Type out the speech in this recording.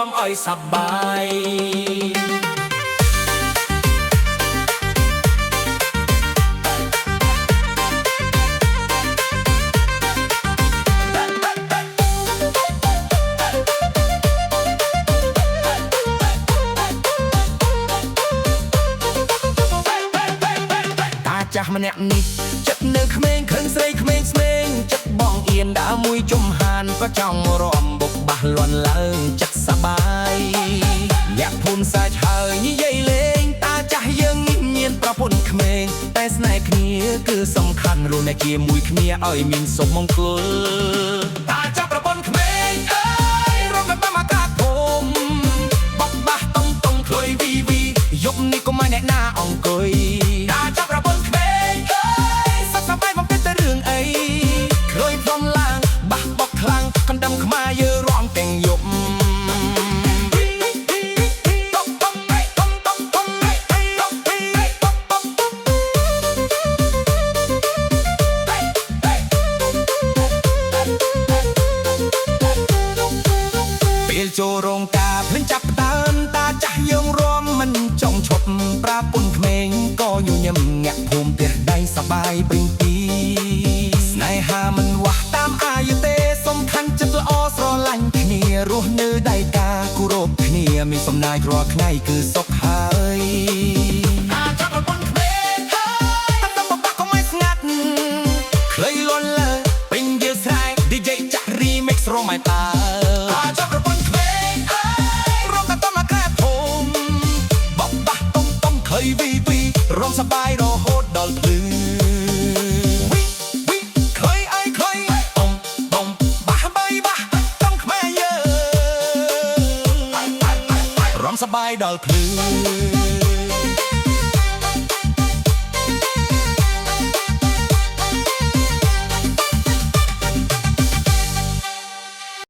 มอ้อยสบายចាស់ម្នាក់នេះចិត្តនៅក្មេងឃើញស្រីក្មេងស្មេងចិត្តបងអៀនដើរមួយជុំហានក៏ចង់រំបុកបាសលន់ឡើងចិត្តសបាយអ្នកភូមិសាច់ហើយនិយាយលេងតាចាស់យើងមានប្រពន្ធក្មេងតែស្នេហ៍គ្នាគឺសំខាន់រស់នៅជាមួយគ្នាឲ្យមានសុខមង្គលតាចាស់ប្រពន្ធក្មេងអើយរំលឹកមកកាភូមិបបបាសតុងតុងខ្លុយវីវីយប់នេះក៏មិនអ្នកណាអង្គុយតាចាស់ប្រពន្ធក្មេងអើយសុខសប្បាយបំពេញតែរឿងអីខ្លុយផ្លុំឡើងបាសបកខ្លាំងកណ្ដឹងខ្មាយើរំទាំងយប់ចូលរោងការភ្លេងចាប់ដើមតាចាស់យើងរំមិនចង់ឈប់ប្រាពុនក្មេងក៏ញញឹមញាក់ភូមិផ្ទះដៃសបាយព្រីងទីស្នេហាមិនវាស់តាមអាយុទេសំខាន់ចិត្តល្អស្រឡាញ់គ្នារស់នៅដៃកាគោរពគ្នាមានសំណាយរាល់ថ្ងៃគឺសុខហើយតាចាស់ប្រពន្ធក្មេងហើយតាមបបាក់ក៏មិនស្ងាត់ខ្លីលន់លើពេញយើស្រែក DJ ចាស់ remix រំឲ្យតារំសបាយរហូតដល់ភ្លឺវីវីខុយអើយខុយតុំតុំបាសបាយបាសតុងខ្មែរយើរំសបាយដល់ភ្លឺ